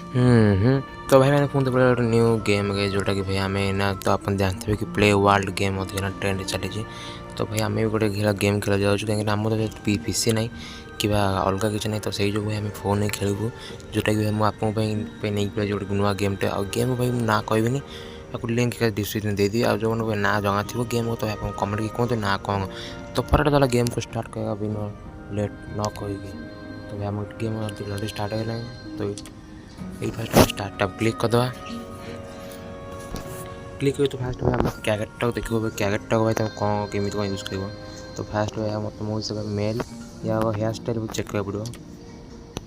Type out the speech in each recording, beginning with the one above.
तो भाई मैंने फोन तो गोटे न्यू गेम है जोटा कि भाई आम ना तो आप जानते कि प्ले वर्ल्ड गेम ट्रेंड चली। तो भाई आम भी गोटे गेम खेल जाऊँ कहीं आम तो पीसी ना कि अलग किसी ना तो से जो भाई फोन ही खेलू जोटा कि मुझे आपको नहीं जो नुआ गेमटे आ गेम भाई ना कहबी आपको लिंक डिस्क्रिप्शन देदी आ जो ना जगह थी गेम तो आप कमेंट की कहते ना कौन तो फटाट चला गेम को स्टार्ट कर बिना लेट न कही तो भाई आम गेम स्टार्ट है तो ये फास्ट स्टार्ट क्लिक करदे क्लिक कर तो फास्ट भाई कैरेक्टर देखो कैरेक्टर भाई तुम कौन केमी कौन यूज कर तो फास्ट भाई मतलब मो हिसाब मेल या हेयर स्टाइल भी चेक कर पड़ो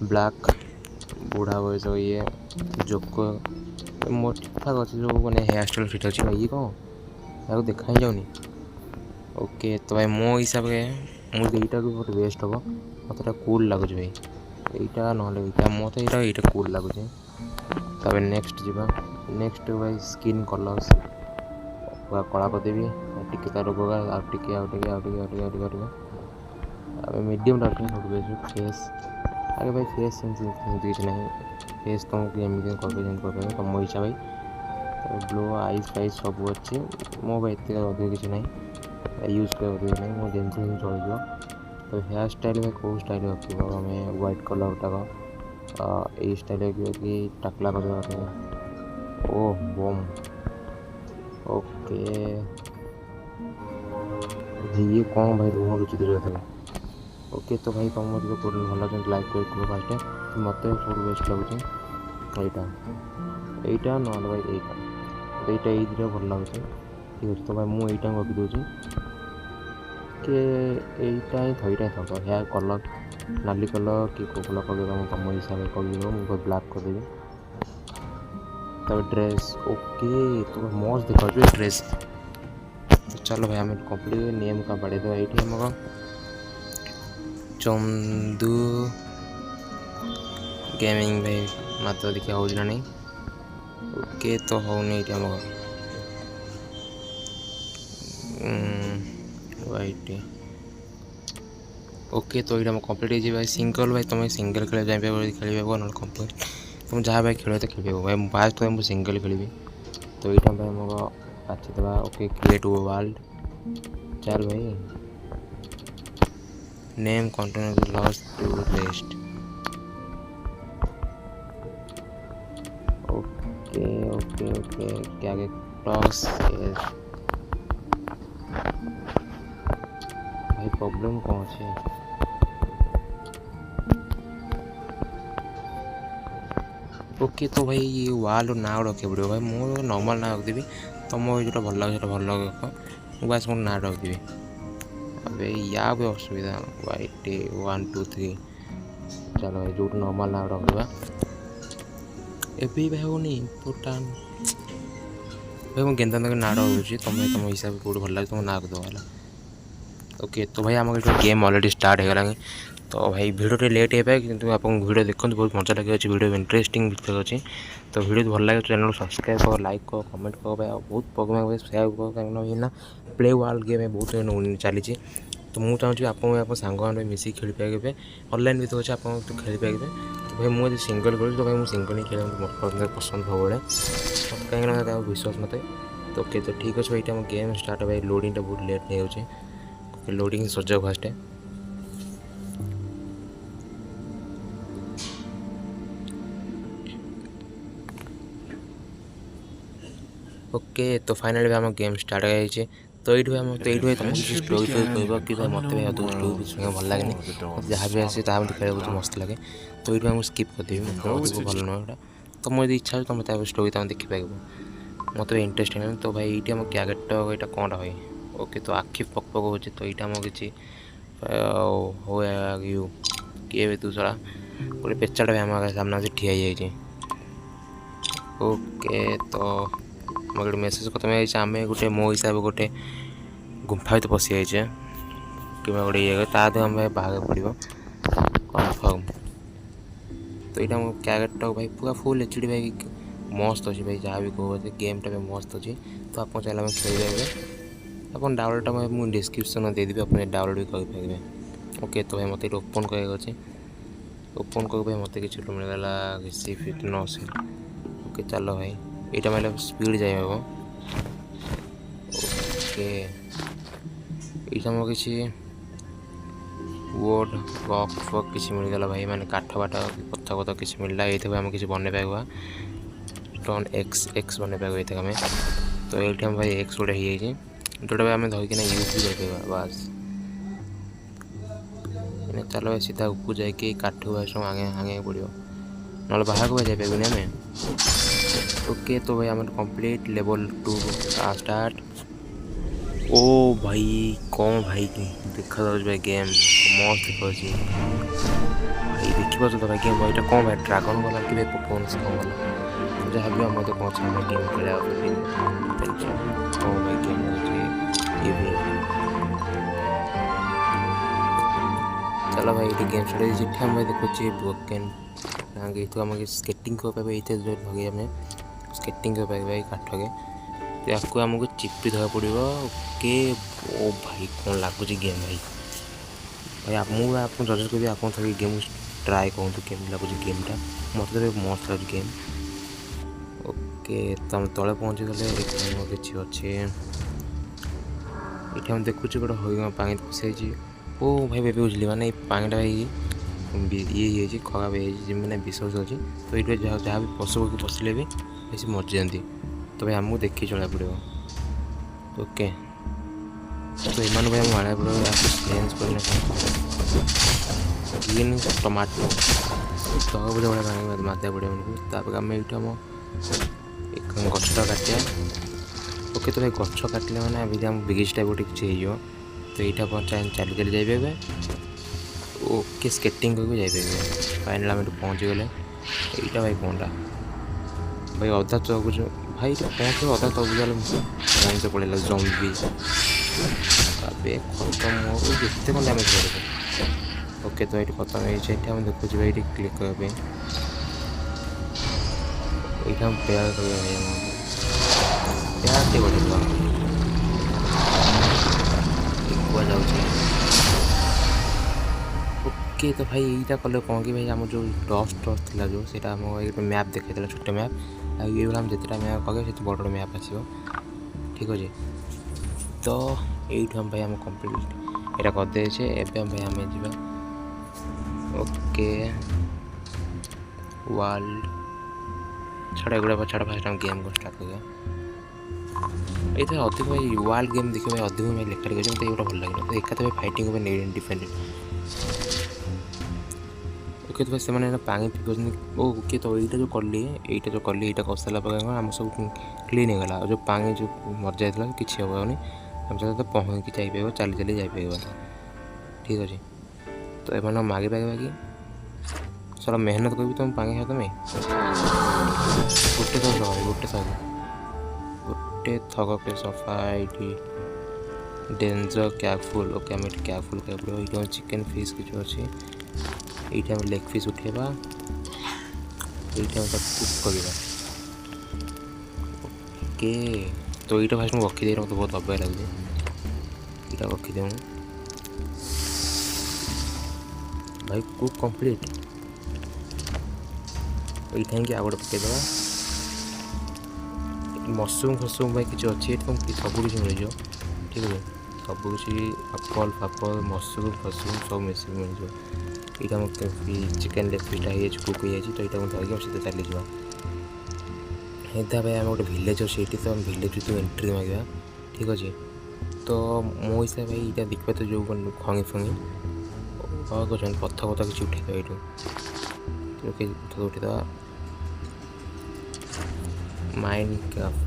ब्लैक बुढ़ा बयस ये जोक मोर ठीक ठाक अच्छे जो मैंने हेयर स्टाइल फिट अच्छे भाई ये कौन या देखा ही जाऊनी ओके तो भाई मो हिसाब से मुझे यहाँ बहुत बेस्ट हम मत कूल लगुच भाई यहाँ ना मत यहाँ कूल लगुच तब नेक्स्ट जा नेक्स्ट भाई स्किन कलर्स पूरा कला करदेवी टी तार मीडियम सब बेस्ट फेस आगे भाई फेस किसी ना फेस तुमको एमती कर तुम इच्छा भाई ब्लू आईज फाइज सब अच्छे मो भाई एत अधिक किसी ना यूज कर अधिक ना मो जेन चल तो हेयर स्टाइल में कौ स्टाइल रखा आम व्हाइट कलर टाक ये स्टाइल कि टाकला कर ओह बम ओके ये कौन भाई रुह रुचि ओके तो भाई तुम जो भल लाइक कर फास्ट मत सब बेस्ट लगुच यहाँ ना भाई यहाँ ये भल लगुच ठीक अच्छे तो भाई मुझे रखी दूसरी कि यहीटा ही थईटा ही थक हेयर कलर नाली कलर कि कौ कलर कर तुम हिसाब से कर मुझे ब्लैक करदेवी तब ड्रेस ओके तो मस्त देखा ड्रेस तो चलो भाई आम कंप्लीट नेम का बढ़े दे ये आम चंदू गेमिंग भाई मात्र देखिए हो नहीं ओके तो होनी ये आम वाइट ओके तो ये कंप्लीट हो भाई सिंगल भाई तुम सिंगल खेल जाए खेल ना कंप्लीट तुम जहाँ भाई खेल तो खेल भाई फास्ट तो मुझे सिंगल खेली तो यहाँ भाई मोर बाछी देवा ओके क्रिएट वर्ल्ड चल भाई name continue lost to list okay okay okay क्या टॉस भाई प्रॉब्लम कौन है ओके तो भाई ये वाल ना रखे पड़ो भाई मोर नॉर्मल ना रखदेवी तुम जो भल लगे भल रख बस मोर ना रखदेवी अबे या भी असुविधा वाइट 1 2 3 चलो भाई जो नॉर्मल ना रखा एवं भाई होनी पुटान भाई मुझे गेंदा ना रखुच्छी तुम तुम हिसाब से भल लगे तुम ना रखदेव ओके तो भाई आम गेम अलरेडी स्टार्ट होगा तो भाई भिडियो लेट हो पाए कि आप भिडियो देखते बहुत मजा लगे भिडियो इंटरेस्टिंग भिडियो अच्छे तो भिडियो भल लगे चैनल सब्सक्राइब कर लाइक कर कमेंट कर भाई बहुत प्रोग्राम सेयार कर कहीं ना प्ले वर्ल्ड गेम बहुत चली तो मुझे चाहूँगी आप सांग मिसिक खेल पारे ऑनलाइन भी तो अच्छे आप खेल पारे तो भाई मुझे सिंगल करूँ तो भाई मुझे सिंगल ही खेल मत पसंद सब कहीं विश्वास मत तो ओके तो ठीक अच्छे भाई गेम स्टार्ट भाई लोडिंग बहुत लेट नहीं हो लोडिंग सजा फास्ट ओके तो फाइनली भाई आम गेम स्टार्ट हो तो ये भाई तुम स्टोरी कह कि भाई मत भाई अधिक स्टोरी शुणा भल लगे जहाँ भी आसे मतलब खेल बहुत मस्त लगे तो ये मुझे स्किप करदेवी मतलब भल नुह तो मुझे इच्छा है तो मतलब स्टोरी तुम देखिपार मत इंटरेस्टिंग तो भाई ये आम कैरेक्टर यहाँ कौन भाई ओके तो आखि पक पक हो तो यहाँ आम कि हो यू किए तू सड़ा गोटे पेचाटा भी आम सामने से ठिया जाइए ओके तो गोटे मेसेज खत्म आम गोटे मो हिसाब से गोटे गुंफा भी पशि जाइए कि गोटे ये आम बाहर पड़ो कन्फर्म तो यहाँ मो कैरेक्टर भाई पूरा फुल एचडी भाई मस्त अच्छे भाई जहाँ भी कह गेमटा भी मस्त अच्छे तो आप चाहिए खेल पारे आप डाउनलोडटा मुझे डिस्क्रिप्शन देदेवी आप डाउनलोड भी करेंगे ओके तो भाई मत ओपन कर ओपन को भाई मत कि मिलगला किसी फिटनेस। ओके चलो भाई यहाँ मतलब स्पीड जाए हम। ओके यहाँ मोर किसी वोड बक्स फक किसी मिलगला भाई मैंने काठ बाट कथा कथा किसी मिलला ये आम किसी बन पाइबा स्टोन एक्स एक्स बन पाइबा आम। तो ये भाई एक्स गोटे हो जोटा भाई आम धरिकिना यूज भी कर बास। चलो भाई सीधा ऊपर जाकि काठ सब आगे पड़ो ना बाहर को जापारे आम। ओके तो भाई आम कंप्लीट लेवल 2 स्टार्ट। ओ भाई कौन भाई देखा भाई गेम मस्त देखा भाई देखिए तो भाई गेम भाई कौन भाई ड्रागन वाला कि भाई परफॉर्मेंस कौन वाला जहाँ भी आम तो कौन सा गेम खेला कौन भाई गेम ये भी। चलो भाई ये गेम स्टार्ट हम भाई देखुचे ब्रोकन तो आम स्केटिंग कर ये लगे आम स्केटिंग कर भाई काठ के आपको आमको चिपी धरा पड़ो। ओके ओ भाई कौन लगुच गेम भाई भाई मुझे आप सजेस्ट करी आप गेम ट्राए कहूँ केम लगुच गेमटा मत मस्त लगे गेम। ओके तो आम तले पहुँची गले किसी अच्छे ये देखुचे गोटे हो पानी पशि। ओ भाई बेबी बुझली माने पानीटा भाई ये खराब है मैंने विश्वास अच्छी तो ये जहाँ भी पशु पक्षी पशिले भी बेस मर जाती तो भाई आमको देखिए चला पड़ो। ओके तो इन भाई मारा पड़ो चेंज करना टमाटो तो बड़े बड़े मारते पड़े उनको आम ये गछटा काटिया। ओके तो भाई गछ काटिले मैंने अभी आम ब्रिज टाइप गोटे किसी हो तो यहाँ चली चली जाइए। ओके स्केटिंग करके जाइए फाइनाल आम पहुँची गले यहाँ भाई कौनटा भाई अधा चौक भाई पहुँच अधा चौक से पड़ेगा जम्बी अबे खत्म हो जितने कौन डैमेज कर। ओके तो ये खत्म हो देखुचे भाई क्लिक करने यहाँ प्यार कर प्यार जाऊँ। ओके तो भाई यहाँ कले कौन कि भाई आम जो डस्ट टस्ट था जो सीटा आम मैप देखा छोट मैप ये आम जितना मैप कगे से बड़ मैप आसो ठीक अच्छे। तो ये भाई आम कम्प्लीट यहाँ करदे एवं भाई आम जा। ओके वर्ल्ड छाड़ा एगुड़ा छाड़ा फास्ट आम गेम को स्टार्ट कर ये अधिक भाई वर्ल्ड गेम देखिए भाई अधिक भाई लेखा लिखे मतलब ये भल लगे तो एका भाई फाइटिंग डिफेंड। ओके तो भाई से मैंने पानी पी ओके तो यहाँ जो कली यहाँ कर सारा आम सब क्लीन होगला जो पानी जो मर जाता किसी हेनी आम तो पहुँच जापर चली चली जापर ठीक अच्छे। तो ये मागे पाइबा कि सारा मेहनत कर तुम पानी खाओ तुम्हें गोटे थक पे सफा ये डेंजर कैफुल। ओके आम कैफुल ये चिकेन फिश किसी अच्छे ये लेग फिश उठेबा ये कुक करवा। ओके तो ये फास्ट मुझे रखीदे मतलब बहुत अबाय लगे यहाँ रखीदे भाई कुक कंप्लीट ये आउ गए पकईदे मसरूम फसरूम भाई किसी अच्छे तुम सब किसी मिल जाओ ठीक है सब किसी अपल फापल मसरूम फसरूम सब मिसिक मिल जाओ। यहाँ चिकेन लेग पीसटा कुक हो तो यहाँ धरिक सीधा चली जा। भाई आम गोटे भिलेज अच्छे ये तो भिलेज तो एंट्री मांगा ठीक अच्छे। तो मो हिसाब भाई यहाँ देखा तो जो खंगी फंगी कर पथ कथा किसी उठेद ये उठेद माइंड क्राफ्ट।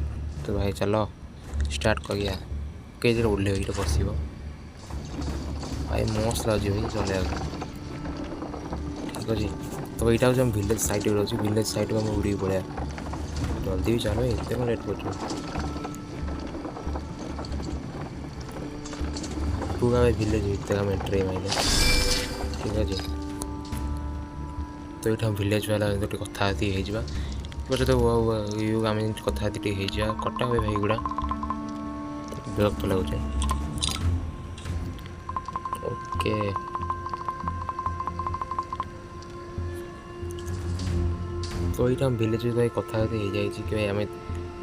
तो भाई चलो स्टार्ट कर कई ओल्हे ये बस भाई मस्त लगे भाई चले ठीक अच्छे। तो यहाँ हूँ भिलेज साइड रोचे भिलेज साइड को आम उड़ी पड़ा जल्दी भी चलो ये कौन लेट कर पूरा भाई भिलेज भीतर आम एंट्री मारे ठीक अच्छे। तो यहाँ भिलेज वाला कथा हो बस तो आम कथा कटा हुए भाई गुड़ा विरक्त लगुचे। ओके तो यहाँ भिलेज भाई कथा हो जाए कि भाई आम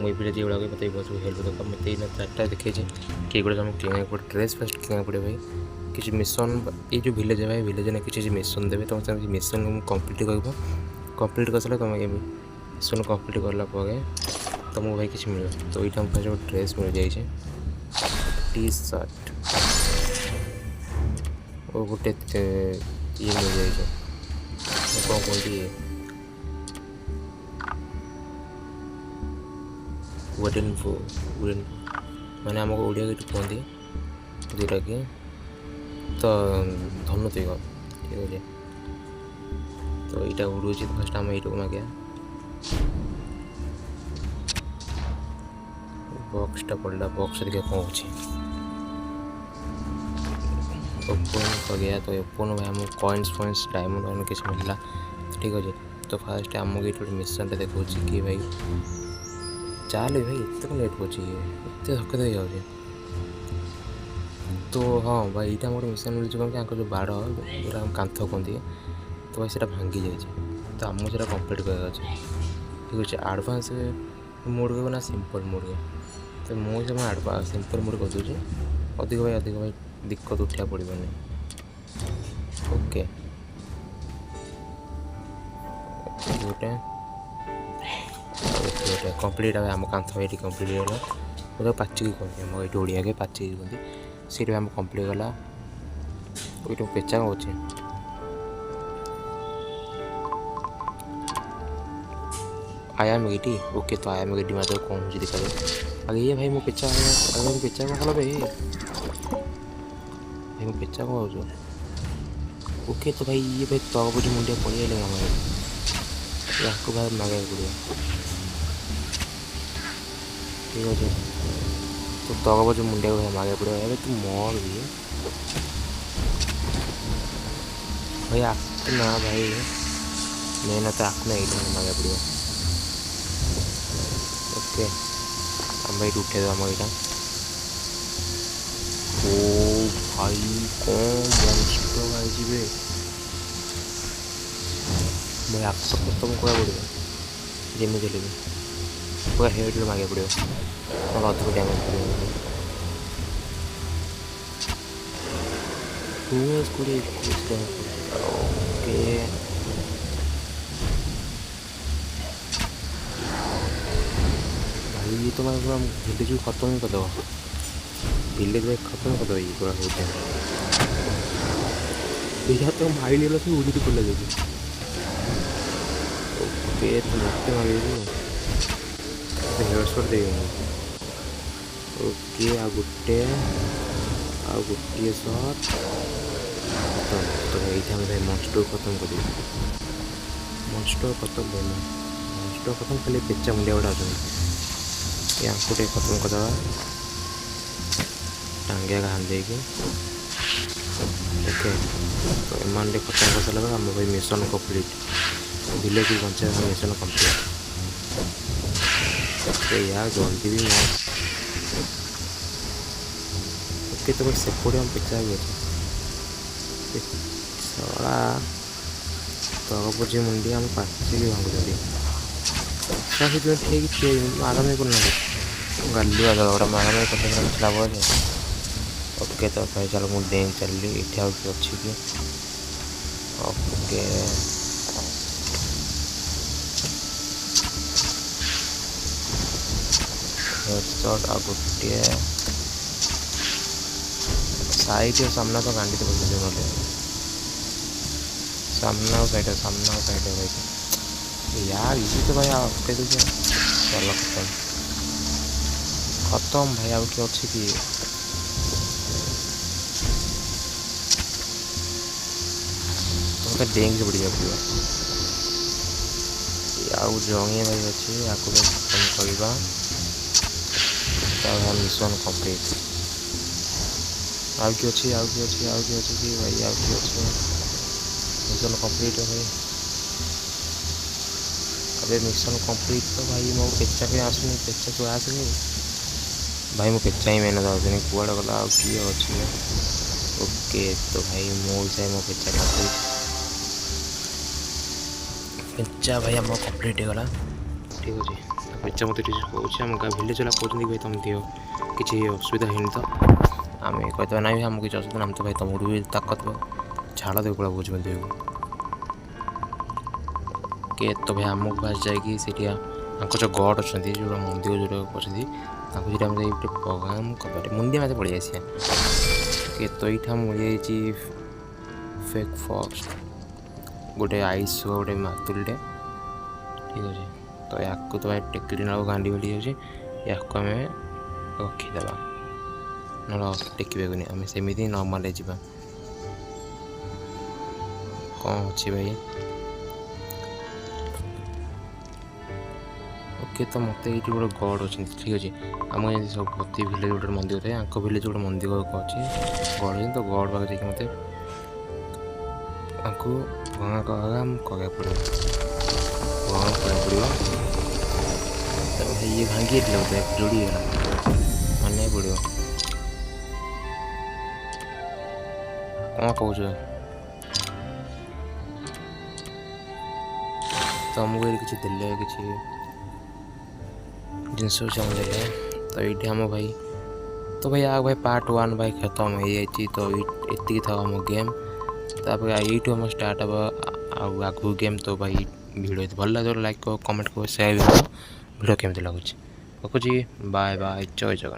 मुझे भिलेज गुड़ा मत बहुत हेल्प दरकार मत चार्टा देखी कि गुड़ा आम किना पड़े ड्रेस फास्ट किना पड़े भाई किसी मिशन ये जो भिलेज है भाई भिलेज ने किसी मिशन देवे तुम से मिशन कंप्लीट कर कंप्लीट कर सारे तुम मिशन कंप्लीट कलापर तुमको भाई किसी मिले तो यहाँ फास्ट गोटे ड्रेस मिल जाए टी शर्ट और गोटे ये मिल जाए कौन कहती वुडेन मैंने आमको ओडिया कि कहती जोटा कि तो धनु तीग ठीक है तो यहाँ उड़ू तो फास्ट आम यू मागे बक्सटा पड़ा बक्स देखिए कौन हो ओपन कर गया तो ओपन भाई आम कॉइन्स फॉइन्स डायमंड वायमंड किसी मिलला ठीक अच्छे तो फास्ट आमको ये गोटे मिशन देखा कि भाई चल भाई एत कौन लेट होते धक्के दे जाऊे तो हाँ भाई यहाँ गोटे मिशन मिलूँ कौन जो बाड़ जो कांथ कहती तो भाई से भांगी जाए तो आमको से कम्प्लीट करार अच्छे ठीक अच्छे आडभांस मोड कर ना सिंपल मोड के तो मुझे सिंपल मोड कर दूसरी अधिक भाई दिक्कत उठा पड़ोनी ओके गोटे गोटे कम्प्लीट आम कांथ ये कम्प्लीट होगा पाचिकी कहते हैं ये ओडिया के पाचिकी कहते सीट आम कम्प्लीट गला ये पेचा हो आया मेगी ओके तो आया मेगी मात्र कौन हो देखा आगे ये भाई मो पेचा आगे पेचा कौन कल भाई भाई मो पेचा कौन हो ओके तो भाई ये भाई तक बुझे मुंडिया पड़े या भाई मांगे पड़े ठीक अच्छे तो तक बुझे मुंडिया भाई मांगे पड़े अरे तू मर भी भाई ना भाई मेहनत तो आखना ये मांगे पड़े ओके हम भाई उठे आम यहाँ ओ भाई कौन मस्त भाई जी भाई आप खत्म करा पड़ो जमी चले पूरा हेड मांगे पड़ो और अधिक डैमेज पड़ो ओके ये तो मैं पूरा भिलेज खत्म ही करदेव भिलेज भाई खत्म करदेव ये पूरा होते यहाँ तो माइल गला सब उड़ी पड़ा जाए ओके तो मत मारे हेडशॉट दे ओके आ गोटे शॉट खत्म तो ये भाई मॉन्स्टर खत्म कर मॉन्स्टर खत्म मॉन्स्टर खत्म खाली पेचा मुंडिया गुड़ा यहाँ गोटे खत्म करदे टांगिया घान दे ओके तो एम खत्म कर सारा आम भाई मिशन कम्प्लीट भिलेज बचा मिशन कम्प्लीट यार जल्दी भी ओके तो भाई सेपटे हम पेचा भी अच्छे सड़ा तक बुझे मुंडिया हम पाची भी भांगुंट ठीक आगामी करना गाली वाला मारामारी करते लाभ है ओके तो भाई चलो मुझे डेंग चलि ये अच्छी कि ओके हेडशॉट आ गोटे साइड सामना तो गांडी तो बोलते ना सामना साइड भाई यार इसी तो भाई आपके तो चलो खत्म भाई आउ किए अच्छे कि तुमको डेंग से बढ़िया पड़ा आउ जंगे भाई अच्छे आपको खत्म करवा मिशन कम्प्लीट आउ कि अच्छे कि भाई आउ कि अच्छे मिशन कम्प्लीट है भाई अबे मिशन कम्प्लीट तो भाई मो पेचा के आसुनी पेचा तो आसुनी भाई मो पेचा ही मेहनत आसुनी कुआड़े गला आउ किए अच्छे ओके तो भाई मो हिसाब मो पेचा कम्प्लीट କେଞ୍ଚା ଭାଇ ଆମ କମ୍ପ୍ଲିଟ୍ ହେଇଗଲା। ଠିକ୍ ଅଛି କେଞ୍ଚା ମୋତେ ଟିକେ କହୁଛି ଆମ ଗାଁ ଭିଲେଜ୍ ବାଲା କହୁଛନ୍ତି ଭାଇ ତୁମ ଦିଅ କିଛି ଅସୁବିଧା ହେଇନି ତ ଆମେ କହିଦେବା ନାଇଁ ଭାଇ ଆମକୁ କିଛି ଅସୁବିଧା ନାହିଁ ତ ଭାଇ ତୁମଠୁ ବି ତାକତ ଝାଳ ଦେବ ପଳା ବୁଝିବ ଦେବୁ କେ ତ ଭାଇ ଆମକୁ ଫାଷ୍ଟ ଯାଇକି ସେଠି ତାଙ୍କ ଯେଉଁ ଗଡ଼ ଅଛନ୍ତି ଯେଉଁ ମନ୍ଦିର ଯେଉଁଟା ଅଛନ୍ତି ତାଙ୍କୁ ସେଠି ଆମେ ଯାଇକି ଗୋଟେ ପ୍ରୋଗ୍ରାମ କବାଟେ ମୁଣ୍ଡିଆ ମାତେ ପଳେଇ ଆସିବା କେ ତ ଏଇଠା ମିଳିଯାଇଛି ଫେକ୍ ଫକ୍ସ ଗୋଟେ ଆଇସ୍ ଗୋଟେ ମାତୁଲଟେ ଠିକ୍ ଅଛି ତ ୟାକୁ ତ ଭାଇ ଟେକିଲି ନାଳ ଗାଣ୍ଡି ଭଳି ଯାଉଛି ୟାକୁ ଆମେ ରଖିଦେବା ନହେଲେ ଟେକିବାକୁନି ଆମେ ସେମିତି ନର୍ମାଲରେ ଯିବା କ'ଣ ଅଛି ଭାଇ ଓକେ ତ ମୋତେ ଏଇଠି ଗୋଟେ ଗଡ଼ ଅଛନ୍ତି ଠିକ୍ ଅଛି ଆମ ଯେମିତି ସବୁ ପ୍ରତି ଭିଲେଜ୍ ଗୋଟେ ମନ୍ଦିର ଥାଏ ଆଙ୍କ ଭିଲେଜ୍ ଗୋଟେ ମନ୍ଦିର ଅଛି ଗଡ଼ ତ ଗଡ଼ ପାଖରେ ଯାଇକି ମୋତେ ତାଙ୍କୁ ପ୍ରଣାମ କରିବାକୁ ପଡ଼ିବ ତାପରେ ଇଏ ଭାଙ୍ଗି ଯାଇଥିଲା ମୋତେ ଯୋଡ଼ିଗଲା ମାନେ ପଡ଼ିବ କ'ଣ କହୁଛ ତମକୁ ଏଠି କିଛି ଦେଲେ କିଛି ଜିନିଷ ଆମେ ଦେଲେ ତ ଏଇଠି ଆମ ଭାଇ ତ ଭାଇ ଆଉ ଭାଇ ପାର୍ଟ 1 ଭାଇ ଖତମ ହେଇଯାଇଛି ତ ଏତିକି ଥାଉ ଆମ ଗେମ୍ ତାପରେ ଏଇଠୁ ଆମ ଷ୍ଟାର୍ଟ ହେବ ଆଉ ଆଗକୁ ଗେମ୍ ତ ଭାଇ ଭିଡ଼ିଓ ଭଲ ଲାଗିବ ଲାଇକ୍ କର କମେଣ୍ଟ କର ସେୟାର ବି କର ଭିଡ଼ିଓ କେମିତି ଲାଗୁଛି ରଖୁଛି ବାଏ ବାଏ ଜୟ ଜଗନ୍ନାଥ।